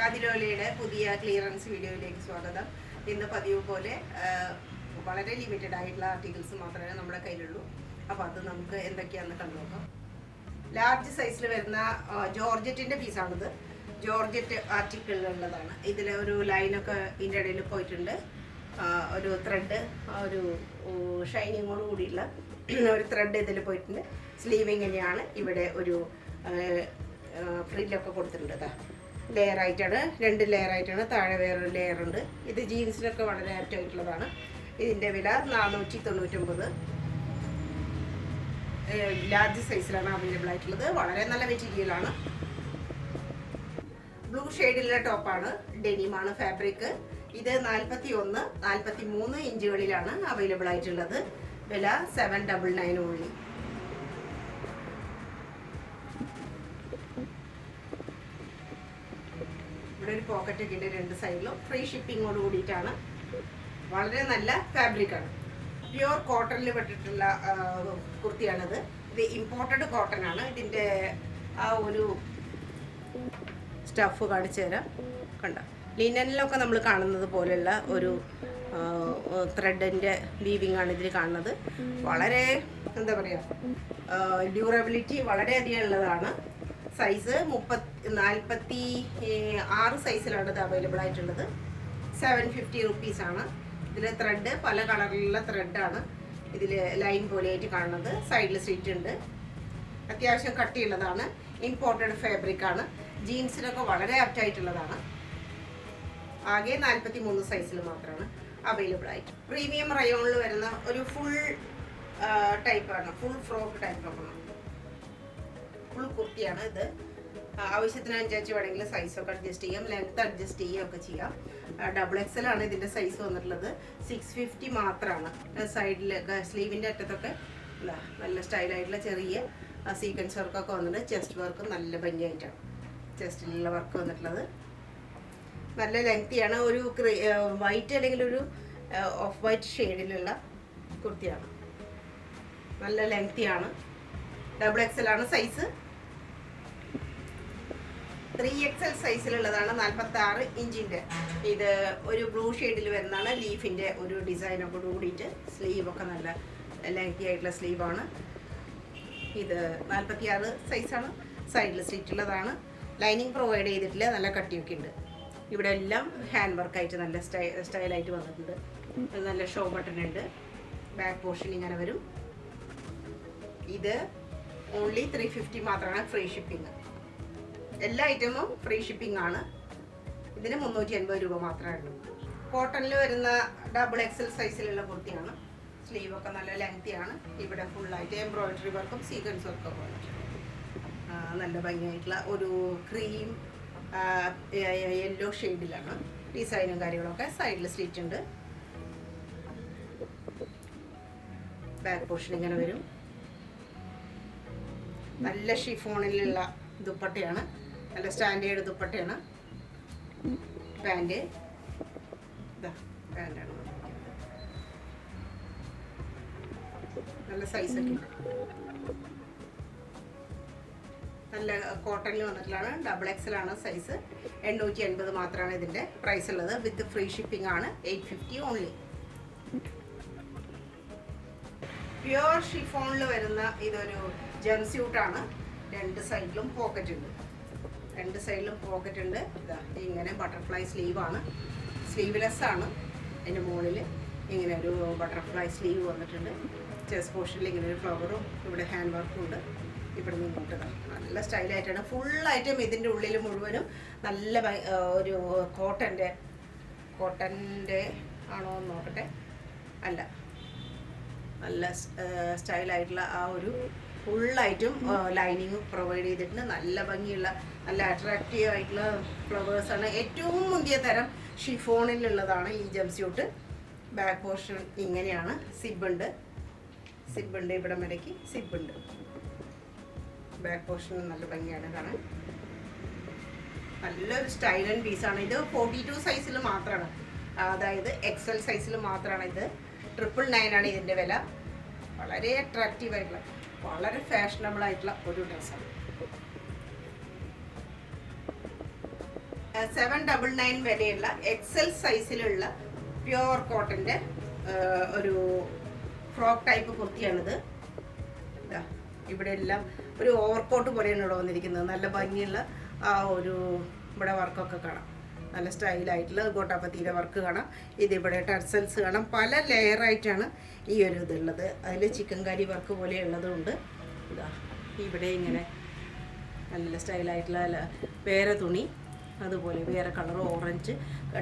അതിലോലയുടെ പുതിയ ക്ലിയറൻസ് വീഡിയോയിലേക്ക് സ്വാഗതം. ഇന്ന് പതിവ് പോലെ വളരെ ലിമിറ്റഡ് ആയിട്ടുള്ള ആർട്ടിക്കിൾസ് മാത്രമേ നമ്മുടെ കയ്യിലുള്ളൂ. അപ്പോൾ അത് നമുക്ക് എന്തൊക്കെയാണെന്ന് കണ്ടു നോക്കാം. ലാർജ് സൈസിൽ വരുന്ന ജോർജറ്റിൻ്റെ പീസാണിത്. ജോർജറ്റ് ആർട്ടിക്കിളിലുള്ളതാണ്. ഇതിൽ ഒരു ലൈനൊക്കെ ഇതിൻ്റെ ഇടയിൽ പോയിട്ടുണ്ട്. ഒരു ത്രെഡ്, ഒരു ഷൈനിങ്ങോട് കൂടിയുള്ള ഒരു ത്രെഡ് ഇതിൽ പോയിട്ടുണ്ട്. സ്ലീവ് ഇങ്ങനെയാണ്. ഇവിടെ ഒരു ഫ്രില്ലൊക്കെ കൊടുത്തിട്ടുണ്ട്. ലെയർ ആയിട്ടാണ്, 2 ലെയർ ആയിട്ടാണ്. താഴെ വേറൊരു ലെയർ ഉണ്ട്. ഇത് ജീൻസിനൊക്കെ വളരെ ആപ്റ്റ് ആയിട്ടുള്ളതാണ്. ഇതിൻ്റെ വില 499. ലാർജ് സൈസിലാണ് അവൈലബിൾ ആയിട്ടുള്ളത്. വളരെ നല്ല മെറ്റീരിയലാണ്. ബ്ലൂ ഷെയ്ഡിലുള്ള ടോപ്പാണ്. ഡെനിമാണ് ഫാബ്രിക്. ഇത് 41, 43 ഇഞ്ചുകളിലാണ് അവൈലബിൾ ആയിട്ടുള്ളത്. വില 799 ഉള്ളി. ഇവിടെ ഒരു പോക്കറ്റ് ഒക്കെ ഉണ്ട് 2 സൈഡിലും. ഫ്രീ ഷിപ്പിങ്ങോട് കൂടിയിട്ടാണ്. വളരെ നല്ല ഫാബ്രിക്കാണ്. പ്യുവർ കോട്ടണിൽ പെട്ടിട്ടുള്ള കുർത്തിയാണിത്. ഇത് ഇമ്പോർട്ടഡ് കോട്ടൺ ആണ്. ഇതിൻ്റെ ആ ഒരു സ്റ്റഫ് കാണിച്ചു തരാം. കണ്ട ലിനനിലൊക്കെ നമ്മൾ കാണുന്നത് പോലെയുള്ള ഒരു ത്രെഡിൻ്റെ വീവിങ് ആണ് ഇതിൽ കാണുന്നത്. വളരെ എന്താ പറയുക, ഡ്യൂറബിലിറ്റി വളരെയധികം ഉള്ളതാണ്. സൈസ് 46 സൈസിലാണ് ഇത് അവൈലബിൾ ആയിട്ടുള്ളത്. 750 റുപ്പീസാണ്. ഇതിൽ ത്രെഡ് പല കളറിലുള്ള ത്രെഡാണ് ഇതിൽ ലൈൻ പോലെയായിട്ട് കാണുന്നത്. സൈഡിൽ സ്ലിറ്റ് ഉണ്ട്. അത്യാവശ്യം കട്ടിയുള്ളതാണ്. ഇമ്പോർട്ടഡ് ഫാബ്രിക്കാണ്. ജീൻസിനൊക്കെ വളരെ ആപ്റ്റായിട്ടുള്ളതാണ്. ആകെ 43 സൈസിൽ മാത്രമാണ് അവൈലബിൾ ആയിട്ട്. പ്രീമിയം റയോണിൽ വരുന്ന ഒരു ഫുൾ ടൈപ്പാണ്. ഫുൾ ഫ്രോക്ക് ടൈപ്പാണ്. ഫുൾ കുർത്തിയാണ് ഇത്. ആവശ്യത്തിനനുസരിച്ച് വേണമെങ്കിൽ സൈസൊക്കെ അഡ്ജസ്റ്റ് ചെയ്യാം, ലെങ്ത് അഡ്ജസ്റ്റ് ചെയ്യുകയൊക്കെ ചെയ്യാം. XXL ആണ് ഇതിൻ്റെ സൈസ് വന്നിട്ടുള്ളത്. 650 മാത്രമാണ്. സൈഡിൽ സ്ലീവിൻ്റെ അറ്റത്തൊക്കെ നല്ല സ്റ്റൈലായിട്ടുള്ള ചെറിയ സീക്വൻസ് വർക്കൊക്കെ വന്നിട്ടുണ്ട്. ചെസ്റ്റ് വർക്ക് നല്ല ഭംഗിയായിട്ടാണ് ചെസ്റ്റിലുള്ള വർക്ക് വന്നിട്ടുള്ളത്. നല്ല ലെങ്തിയാണ്. ഒരു വൈറ്റ് അല്ലെങ്കിൽ ഒരു ഓഫ് വൈറ്റ് ഷെയ്ഡിലുള്ള കുർത്തിയാണ്. നല്ല ലെങ്തിയാണ്. XXL ആണ് സൈസ്. 3XL സൈസിലുള്ളതാണ്. 46 ഇഞ്ചിൻ്റെ. ഇത് ഒരു ബ്ലൂ ഷെയ്ഡിൽ വരുന്നതാണ്. ലീഫിൻ്റെ ഒരു ഡിസൈനൊക്കെ കൂടിയിട്ട് സ്ലീവൊക്കെ നല്ല ലെങ്തി ആയിട്ടുള്ള സ്ലീവാണ്. ഇത് 46 സൈസാണ്. സൈഡിൽ സ്ലിറ്റുള്ളതാണ്. ലൈനിങ് പ്രൊവൈഡ് ചെയ്തിട്ടില്ല. നല്ല കട്ടിയൊക്കെ ഉണ്ട്. ഇവിടെ എല്ലാം ഹാൻഡ് വർക്കായിട്ട് നല്ല സ്റ്റൈലായിട്ട് വന്നിട്ടുണ്ട്. നല്ല ഷോ ബട്ടൺ ഉണ്ട്. ബാക്ക് പോർഷൻ ഇങ്ങനെ വരും. ഇത് ഓൺലി 350 മാത്രമാണ് ഫ്രീ ഷിപ്പിംഗ്. എല്ലാ ഐറ്റമും ഫ്രീ ഷിപ്പിംഗ് ആണ്. ഇതിന് 380 രൂപ മാത്രമേ ഉള്ളൂ. കോട്ടണിൽ വരുന്ന XXL സൈസിലുള്ള കുർത്തിയാണ്. സ്ലീവൊക്കെ നല്ല ലെങ്തിയാണ്. ഇവിടെ ഫുള്ളായിട്ട് എംബ്രോയിഡറി വർക്കും സീക്വൻസ് വർക്കൊക്കെ വന്നിട്ടുണ്ട്. നല്ല ഭംഗിയായിട്ടുള്ള ഒരു ക്രീം യെല്ലോ ഷെയ്ഡിലാണ് ഡിസൈനും കാര്യങ്ങളൊക്കെ. സൈഡിൽ സ്ലിറ്റ് ഉണ്ട്. ബാക്ക് പോർഷൻ ഇങ്ങനെ വരും. നല്ല ഷിഫോണിലുള്ള ദുപ്പട്ടയാണ്. നല്ല സ്റ്റാൻഡേർഡ് ദുപ്പട്ടയാണ്. പാൻറ് പാൻറ്റാണ്. നല്ല സൈസൊക്കെ ഉണ്ട്. നല്ല കോട്ടണിൽ വന്നിട്ടുള്ളതാണ്. XXL ആണ് സൈസ്. 880 മാത്രമാണ് ഇതിൻ്റെ പ്രൈസ് ഉള്ളത്. വിത്ത് ഫ്രീ ഷിപ്പിംഗ് ആണ്. 850 ഓൺലി. പ്യുവർ ഷിഫോണിൽ വരുന്ന ഇതൊരു ജംസ്യൂട്ടാണ്. 2 സൈഡിലും പോക്കറ്റ് ഉണ്ട്. 2 സൈഡിലും പോക്കറ്റ് ഉണ്ട്. ഇതാ ഇങ്ങനെ ബട്ടർഫ്ലൈ സ്ലീവാണ്. സ്ലീവ്ലെസ് ആണ്. അതിൻ്റെ മുകളിൽ ഇങ്ങനെ ഒരു ബട്ടർഫ്ലൈ സ്ലീവ് വന്നിട്ടുണ്ട്. ചെസ്റ്റ് പോർഷനിൽ ഇങ്ങനെ ഒരു ഫ്ലവറും ഇവിടെ ഹാൻഡ് വർക്കും ഉണ്ട്. ഇവിടെ നിന്നിട്ട് നല്ല സ്റ്റൈലായിട്ടാണ്. ഫുൾ ഐറ്റം ഇതിൻ്റെ ഉള്ളിൽ മുഴുവനും നല്ല ഒരു കോട്ടൻ്റെ ആണോ എന്ന് നോക്കട്ടെ. അല്ല, നല്ല സ്റ്റൈലായിട്ടുള്ള ആ ഒരു ഫുള്ളായിട്ടും ലൈനിങ് പ്രൊവൈഡ് ചെയ്തിട്ടുണ്ട്. നല്ല ഭംഗിയുള്ള നല്ല അട്രാക്റ്റീവ് ആയിട്ടുള്ള ഫ്ലവേഴ്സാണ്. ഏറ്റവും മുന്തിയ തരം ഷിഫോണിലുള്ളതാണ് ഈ ജംസ്യൂട്ട്. ബാക്ക് പോർഷൻ ഇങ്ങനെയാണ്. സിബുണ്ട്. ഇവിടെ വരയ്ക്ക് സിബുണ്ട്. ബാക്ക് പോർഷൻ നല്ല ഭംഗിയാണ് കാണാൻ. നല്ലൊരു സ്റ്റൈൽ ആൻഡ് പീസാണ്. ഇത് 42 സൈസിൽ മാത്രമാണ്. അതായത് XL സൈസിൽ മാത്രമാണ് ഇത്. 999 ആണ് ഇതിൻ്റെ വില. വളരെ അട്രാക്റ്റീവ് ആയിട്ടുള്ള വളരെ ഫാഷനബിൾ ആയിട്ടുള്ള ഒരു ഡ്രസ്സാണ്. 799 വരെയുള്ള എക്സൽ സൈസിലുള്ള പ്യുവർ കോട്ടൻ്റെ ഒരു ഫ്രോക്ക് ടൈപ്പ് കുർത്തിയാണിത്. ഇവിടെ എല്ലാം ഒരു ഓവർകോട്ട് പോലെയാണ് ഇവിടെ വന്നിരിക്കുന്നത്. നല്ല ഭംഗിയുള്ള ആ ഒരു ഇവിടെ വർക്കൊക്കെ കാണാം. നല്ല സ്റ്റൈലായിട്ടുള്ള ഗോട്ടാപ്പത്തിയുടെ വർക്ക് കാണാം. ഇതിവിടെ ടർസൽസ് കാണാം. പല ലെയറായിട്ടാണ് ഈ ഒരു ഇതുള്ളത്. അതിൽ ചിക്കൻ കറി വർക്ക് പോലെയുള്ളതുണ്ട്. ഇതാ ഇവിടെ ഇങ്ങനെ നല്ല സ്റ്റൈലായിട്ടുള്ള വേറെ തുണി, അതുപോലെ വേറെ colour orange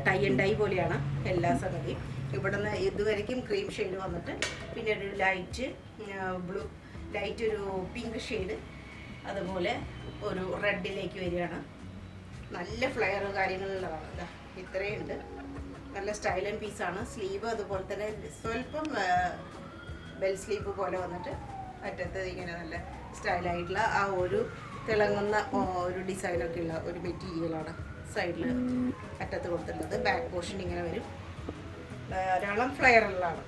tie and dye പോലെയാണ് എല്ലാ സംഗതിയും. ഇവിടുന്ന് ഇതുവരയ്ക്കും ക്രീം ഷെയ്ഡ് വന്നിട്ട് പിന്നെ ഒരു ലൈറ്റ് ബ്ലൂ, ലൈറ്റ് ഒരു പിങ്ക് ഷെയ്ഡ്, അതുപോലെ ഒരു റെഡിലേക്ക് വരികയാണ്. നല്ല ഫ്ലെയർ കാര്യങ്ങളുള്ളതാണ്. ഇതാ ഇത്രയുണ്ട്. നല്ല സ്റ്റൈൽ ആൻഡ് പീസാണ്. സ്ലീവ് അതുപോലെ തന്നെ സ്വല്പം ബെൽ സ്ലീവ് പോലെ വന്നിട്ട് അറ്റത്ത് ഇങ്ങനെ നല്ല സ്റ്റൈലായിട്ടുള്ള ആ ഒരു തിളങ്ങുന്ന ഒരു ഡിസൈനൊക്കെ ഉള്ള ഒരു മെറ്റീരിയലാണ് സൈഡിൽ അറ്റത്ത് കൊടുത്തിട്ടുള്ളത്. ബാക്ക് പോർഷൻ ഇങ്ങനെ വരും. ധാരാളം ഫ്ലെയറുള്ളതാണ്.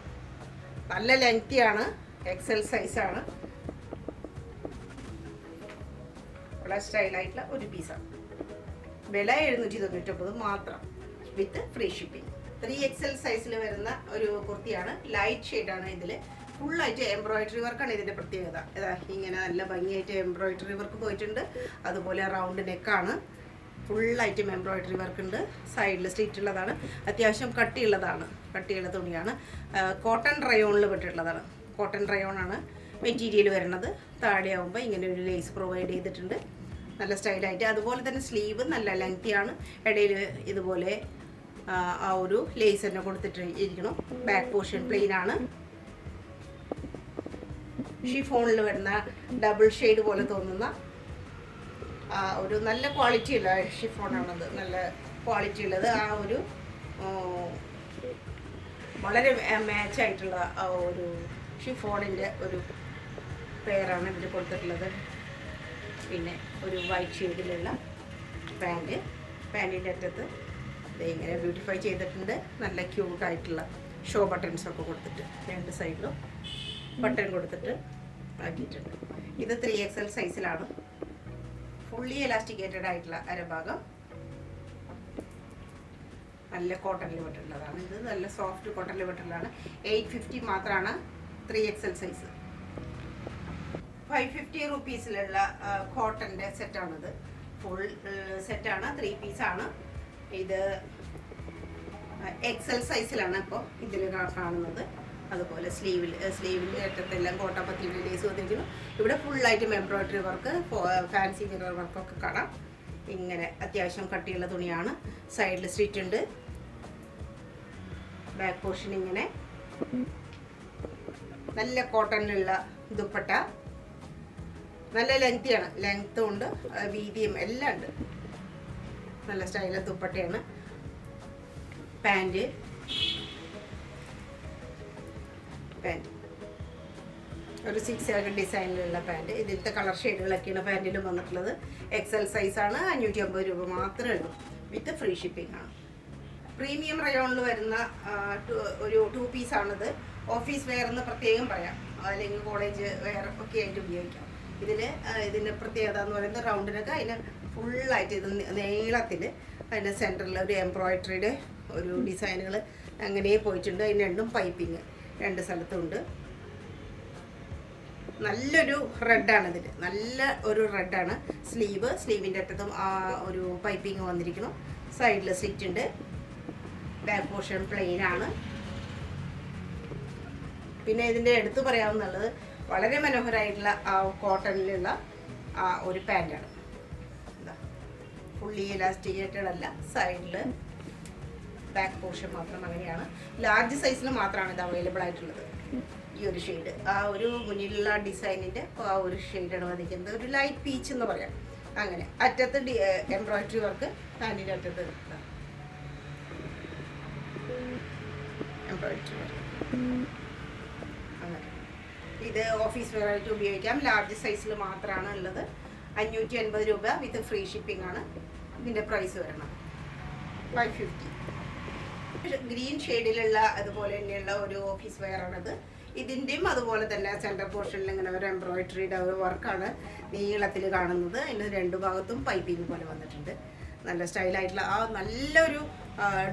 നല്ല ലെങ്തിയാണ്. എക്സൽ സൈസാണ്. വളരെ സ്റ്റൈലായിട്ടുള്ള ഒരു പീസാണ്. വില 799 മാത്രം വിത്ത് ഫ്രീ ഷിപ്പിംഗ്. 3XL സൈസിൽ വരുന്ന ഒരു കുർത്തിയാണ്. ലൈറ്റ് ഷെയ്ഡാണ്. ഇതിൽ ഫുള്ളായിട്ട് എംബ്രോയിഡറി വർക്കാണ് ഇതിൻ്റെ പ്രത്യേകത. ഇതാ ഇങ്ങനെ നല്ല ഭംഗിയായിട്ട് എംബ്രോയിഡറി വർക്ക് പോയിട്ടുണ്ട്. അതുപോലെ റൗണ്ട് നെക്കാണ്. ഫുള്ളായിട്ടും എംബ്രോയിഡറി വർക്ക് ഉണ്ട്. സൈഡിൽ സ്റ്റിച്ച് ഉള്ളതാണ്. അത്യാവശ്യം കട്ടിയുള്ളതാണ്. കട്ടിയുള്ള തുണിയാണ്. കോട്ടൺ റയോണിൽ വിട്ടിട്ടുള്ളതാണ്. കോട്ടൺ റയോണാണ് മെറ്റീരിയൽ വരുന്നത്. താഴെയാവുമ്പോൾ ഇങ്ങനെ ഒരു ലേസ് പ്രൊവൈഡ് ചെയ്തിട്ടുണ്ട്. നല്ല സ്റ്റൈലായിട്ട്. അതുപോലെ തന്നെ സ്ലീവ് നല്ല ലെങ്തിയാണ്. ഇടയിൽ ഇതുപോലെ ആ ഒരു ലേസ് തന്നെ കൊടുത്തിട്ട് ഇരിക്കണം. ബാക്ക് പോർഷൻ പ്ലെയിൻ ആണ്. ഷിഫോണിൽ വരുന്ന ഡബിൾ ഷെയ്ഡ് പോലെ തോന്നുന്ന ഒരു നല്ല ക്വാളിറ്റി ഉള്ള ഷിഫോണാണത്. നല്ല ക്വാളിറ്റി ഉള്ളത്. ആ ഒരു വളരെ മാച്ചായിട്ടുള്ള ആ ഒരു ഷിഫോണിൻ്റെ ഒരു പെയറാണ് ഇതിൽ കൊടുത്തിട്ടുള്ളത്. പിന്നെ ഒരു വൈറ്റ് ഷെയ്ഡിലുള്ള പാൻറ്. പാൻറ്റിൻ്റെ അറ്റത്ത് ഇങ്ങനെ ബ്യൂട്ടിഫൈ ചെയ്തിട്ടുണ്ട്. നല്ല ക്യൂട്ടായിട്ടുള്ള ഷോ ബട്ടൺസൊക്കെ കൊടുത്തിട്ട് രണ്ട് സൈഡിലും ബട്ടൺ കൊടുത്തിട്ട് ആക്കിയിട്ടുണ്ട്. ഇത് 3XL സൈസിലാണ്. ഫുള്ളി എലാസ്റ്റിക്കേറ്റഡ് ആയിട്ടുള്ള അരഭാഗം നല്ല കോട്ടണിൽ വിട്ടുള്ളതാണ്. ഇത് നല്ല സോഫ്റ്റ് കോട്ടണിൽ വിട്ടുള്ളതാണ്. 850 മാത്രമാണ് 3XL സൈസ്. 550 റുപ്പീസിലുള്ള കോട്ടൻ്റെ സെറ്റാണിത്. ഫുൾ സെറ്റാണ്. 3 പീസാണ്. ഇത് XL സൈസിലാണ് ഇപ്പോൾ ഇതിൽ കാണുന്നത്. അതുപോലെ സ്ലീവിൻ്റെ അറ്റത്തെല്ലാം കോട്ടാപ്പത്തിൻ്റെ ലേസ് വന്നിരിക്കുന്നു. ഇവിടെ ഫുള്ളായിട്ടും എംബ്രോയിഡറി വർക്ക്, ഫാൻസി മിറർ വർക്കൊക്കെ കാണാം. ഇങ്ങനെ അത്യാവശ്യം കട്ടിയുള്ള തുണിയാണ്. സൈഡിൽ സ്റ്റിച്ച് ഉണ്ട്. ബാക്ക് പോർഷൻ ഇങ്ങനെ നല്ല കോട്ടണിലുള്ള ദുപ്പട്ട. നല്ല ലെങ്തിയാണ്. ലെങ്ത്തും ഉണ്ട്, വീതിയും എല്ലാം ഉണ്ട്. നല്ല സ്റ്റൈലിൽ ദുപ്പട്ടയാണ്. പാൻറ് ഒരു 6 ഡിസൈനിലുള്ള പാൻറ്. ഇതിലത്തെ കളർ ഷെയ്ഡുകളൊക്കെയാണ് പാൻറ്റിലും വന്നിട്ടുള്ളത്. XL സൈസാണ്. 550 രൂപ മാത്രമേ ഉള്ളൂ. വിത്ത് ഫ്രീ ഷിപ്പിംഗ് ആണ്. പ്രീമിയം റയോണിൽ വരുന്ന ഒരു 2 പീസാണിത്. ഓഫീസ് വെയർ എന്ന് പ്രത്യേകം പറയാം, അല്ലെങ്കിൽ കോളേജ് വെയർ ഒക്കെ ആയിട്ട് ഉപയോഗിക്കാം. ഇതിൻ്റെ പ്രത്യേകത എന്ന് പറയുന്നത് റൗണ്ടിനൊക്കെ അതിന് ഫുള്ളായിട്ട് ഇത് നീളത്തിൽ അതിൻ്റെ സെൻറ്ററിൽ ഒരു എംബ്രോയിഡറിയുടെ ഒരു ഡിസൈനുകൾ അങ്ങനെ പോയിട്ടുണ്ട്. അതിന് രണ്ടും പൈപ്പിങ് രണ്ട് സ്ഥലത്തുണ്ട്. നല്ലൊരു റെഡാണ് ഇതിൽ. നല്ല ഒരു റെഡാണ്. സ്ലീവിൻ്റെ അറ്റത്തും ആ ഒരു പൈപ്പിങ് വന്നിരിക്കണം. സൈഡിൽ സ്റ്റിച്ച് ഉണ്ട്. ബാക്ക് പോർഷൻ പ്ലെയിൻ ആണ്. പിന്നെ ഇതിൻ്റെ എടുത്തു പറയാവുന്നുള്ളത് വളരെ മനോഹരമായിട്ടുള്ള ആ കോട്ടണിലുള്ള ആ ഒരു പാൻറ്റാണ്. ഫുള്ളി ഇലാസ്റ്റിക്കേറ്റഡ് അല്ല. സൈഡിൽ ബാക്ക് പോർഷൻ മാത്രം അങ്ങനെയാണ്. ലാർജ് സൈസിൽ മാത്രമാണ് ഇത് അവൈലബിൾ ആയിട്ടുള്ളത്. ഈ ഒരു ഷെയ്ഡ് ആ ഒരു മുന്നിലുള്ള ഡിസൈനിൻ്റെ ആ ഒരു ഷെയ്ഡാണ് വന്നിരിക്കുന്നത്. ഒരു ലൈറ്റ് പീച്ച് എന്ന് പറയാം. അങ്ങനെ അറ്റത്ത് എംബ്രോയിഡറി വർക്ക്. പാൻറ്റിൻ്റെ അറ്റത്ത് എംബ്രോയിഡറി വർക്ക്. അങ്ങനെ ഇത് ഓഫീസ് വെയർ ആയിട്ട് ഉപയോഗിക്കാം. ലാർജ് സൈസിൽ മാത്രമാണ് ഉള്ളത്. 580 രൂപ വിത്ത് ഫ്രീ ഷിപ്പിംഗ് ആണ് ഇതിൻ്റെ പ്രൈസ് വരണം. 550. ഗ്രീൻ ഷെയ്ഡിലുള്ള അതുപോലെ തന്നെയുള്ള ഒരു ഓഫീസ് വെയർ ആണിത്. ഇതിൻ്റെയും അതുപോലെ തന്നെ സെൻറ്റർ പോർഷനിൽ ഇങ്ങനെ ഒരു എംബ്രോയിഡറിയുടെ ഒരു വർക്കാണ് നീളത്തിൽ കാണുന്നത്. അതിന് 2 ഭാഗത്തും പൈപ്പിംഗ് പോലെ വന്നിട്ടുണ്ട്. നല്ല സ്റ്റൈലായിട്ടുള്ള ആ നല്ലൊരു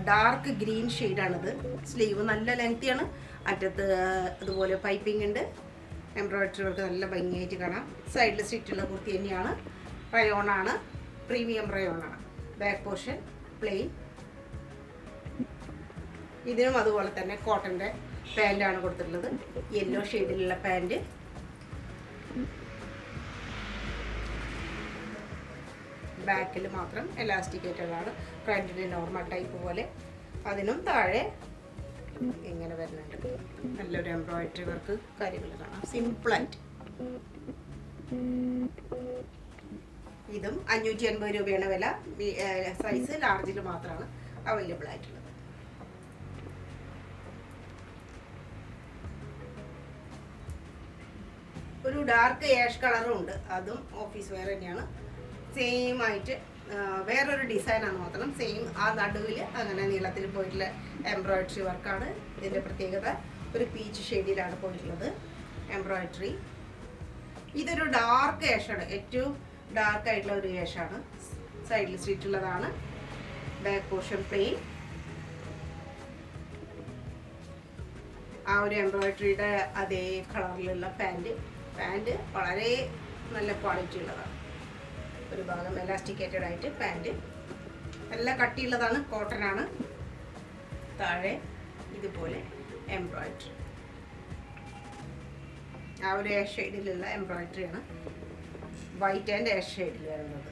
ഡാർക്ക് ഗ്രീൻ ഷെയ്ഡാണിത്. സ്ലീവ് നല്ല ലെങ്തിയാണ്, അറ്റത്ത് അതുപോലെ പൈപ്പിംഗ് ഉണ്ട്. എംബ്രോയിഡറി വർക്ക് നല്ല ഭംഗിയായിട്ട് കാണാം. സൈഡിൽ സ്റ്റിച്ചുള്ള കുർത്തി തന്നെയാണ്. റയോണാണ്, പ്രീമിയം റയോണാണ്. Back portion plain. ഇതിനും അതുപോലെ തന്നെ കോട്ടൻ്റെ പാൻറ്റാണ് കൊടുത്തിട്ടുള്ളത്. യെല്ലോ ഷെയ്ഡിലുള്ള പാൻറ്റ്. ബാക്കിൽ മാത്രം എലാസ്റ്റിക്കേറ്റഡാണ്. ഫ്രണ്ടിൽ നോർമൽ ടൈപ്പ് പോലെ. അതിനും താഴെ ഇങ്ങനെ വരുന്നുണ്ട്. നല്ലൊരു എംബ്രോയിഡറി വർക്ക് കാര്യങ്ങൾ കാണാം, സിമ്പിളായിട്ട്. ഇതും 580 രൂപയാണ് വില. സൈസ് ലാർജിൽ മാത്രമാണ് അവൈലബിൾ ആയിട്ടുള്ളത്. ഒരു ഡാർക്ക് ആഷ് കളറും ഉണ്ട്, അതും ഓഫീസ് വെയർ തന്നെയാണ്. സെയിം ആയിട്ട് വേറൊരു ഡിസൈനാണ് മാത്രം. സെയിം ആ നടുവിൽ അങ്ങനെ നീളത്തിൽ പോയിട്ടുള്ള എംബ്രോയിഡറി വർക്കാണ്. ഇതിൻ്റെ പ്രത്യേകത ഒരു പീച്ച് ഷെയ്ഡിലാണ് പോയിട്ടുള്ളത് എംബ്രോയിഡറി. ഇതൊരു ഡാർക്ക് ആഷാണ്, ഏറ്റവും ഡാർക്ക് ആയിട്ടുള്ള ഒരു ആഷാണ്. സൈഡിൽ സ്റ്റിച്ചുള്ളതാണ്. Back portion plain. ആ ഒരു എംബ്രോയിഡറിയുടെ അതേ കളറിലുള്ള പാൻറ് വളരെ നല്ല ക്വാളിറ്റി ഉള്ളതാണ്. ഒരു ഭാഗം എലാസ്റ്റിക്കേറ്റഡ് ആയിട്ട് പാൻറ് നല്ല കട്ടിയുള്ളതാണ്, കോട്ടൺ ആണ്. താഴെ ഇതുപോലെ എംബ്രോയിഡറി, ആ ഒരു ആഷ് ഷെയ്ഡിലുള്ള എംബ്രോയിഡറിയാണ്. വൈറ്റ് ആൻഡ് ആഷ് ഷെയ്ഡിൽ വരുന്നത്.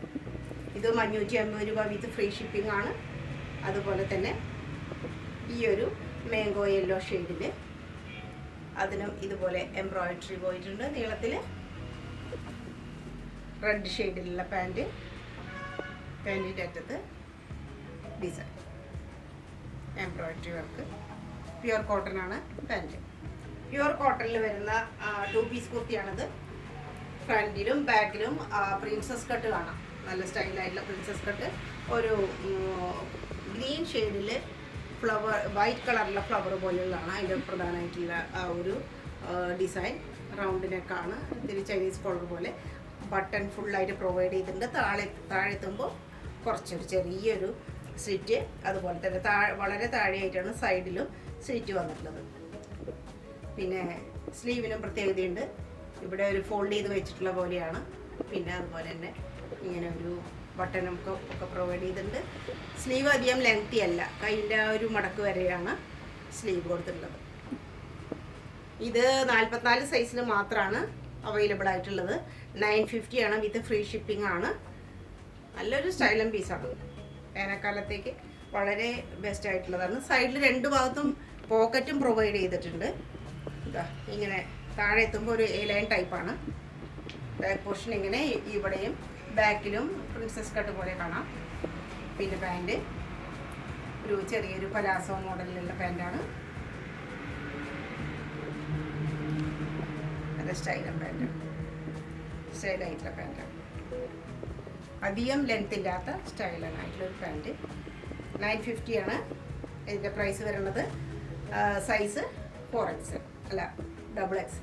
ഇത് 550 രൂപ വിത്ത് ഫ്രീ ഷിപ്പിംഗ് ആണ്. അതുപോലെ തന്നെ ഈ ഒരു മാംഗോ യെല്ലോ ഷെയ്ഡിൽ അതിനും ഇതുപോലെ എംബ്രോയിഡറി പോയിട്ടുണ്ട് നീളത്തിൽ. റെഡ് ഷെയ്ഡിലുള്ള പാൻറ്റിൻ്റെ അറ്റത്ത് design embroidery work. Pure cotton ആണ് പാൻറ്റ്. പ്യുവർ കോട്ടണിൽ വരുന്ന 2 പീസ് കുർത്തിയാണിത്. ഫ്രണ്ടിലും ബാക്കിലും പ്രിൻസസ് കട്ട് കാണാം. നല്ല സ്റ്റൈലായിട്ടുള്ള പ്രിൻസസ് കട്ട്. ഒരു ഗ്രീൻ ഷെയ്ഡിൽ ഫ്ലവർ, വൈറ്റ് കളറിലുള്ള ഫ്ലവർ പോലെയുള്ളതാണ് അതിൻ്റെ പ്രധാനമായിട്ടുള്ള ആ ഒരു ഡിസൈൻ. റൗണ്ട് നെക്കാണ്, ഇത്തിരി ചൈനീസ് കോളർ പോലെ. ബട്ടൺ ഫുള്ളായിട്ട് പ്രൊവൈഡ് ചെയ്തിട്ടുണ്ട്. താഴെത്തുമ്പോൾ കുറച്ചൊരു ചെറിയൊരു സ്ലിറ്റ്. അതുപോലെ തന്നെ വളരെ താഴെയായിട്ടാണ് സൈഡിലും സ്ലിറ്റ് വന്നിട്ടുള്ളത്. പിന്നെ സ്ലീവിനും പ്രത്യേകതയുണ്ട്. ഇവിടെ ഒരു ഫോൾഡ് ചെയ്ത് വെച്ചിട്ടുള്ള പോലെയാണ്. പിന്നെ അതുപോലെ തന്നെ ഇങ്ങനെ ഒരു ബട്ടണും ഒക്കെ പ്രൊവൈഡ് ചെയ്തിട്ടുണ്ട്. സ്ലീവ് അധികം ലെങ്തി അല്ല, കൈൻ്റെ ആ ഒരു മടക്ക് വരെയാണ് സ്ലീവ് കൊടുത്തിട്ടുള്ളത്. ഇത് 44 സൈസിൽ മാത്രമാണ് അവൈലബിൾ ആയിട്ടുള്ളത്. 950 ആണ് വിത്ത് ഫ്രീ ഷിപ്പിംഗ് ആണ്. നല്ലൊരു സ്റ്റൈലൻ പീസാണ്. വേനൽക്കാലത്തേക്ക് വളരെ ബെസ്റ്റ് ആയിട്ടുള്ളതാണ്. സൈഡിൽ 2 ഭാഗത്തും പോക്കറ്റും പ്രൊവൈഡ് ചെയ്തിട്ടുണ്ട്. ഇതാ ഇങ്ങനെ താഴെ എത്തുമ്പോൾ ഒരു A-ലൈൻ ടൈപ്പാണ്. ബാക്ക് പോർഷൻ ഇങ്ങനെ ഇവിടെയും ബാക്കിലും പ്രിൻസസ് കട്ട് പോലെ കാണാം. പിന്നെ പാൻറ് ഒരു ചെറിയൊരു പലാസോ മോഡലിലുള്ള പാൻറ്റാണ്. നല്ല സ്റ്റൈലൻ പാൻറ്റാണ്, സ്റ്റൈലായിട്ടുള്ള പാൻറ്റാണ്. അധികം ലെങ്ത് ഇല്ലാത്ത സ്റ്റൈലനായിട്ടുള്ളൊരു പാൻറ്റ്. 950 ആണ് ഇതിൻ്റെ പ്രൈസ് വരുന്നത്. സൈസ് 4XL അല്ല, XXL.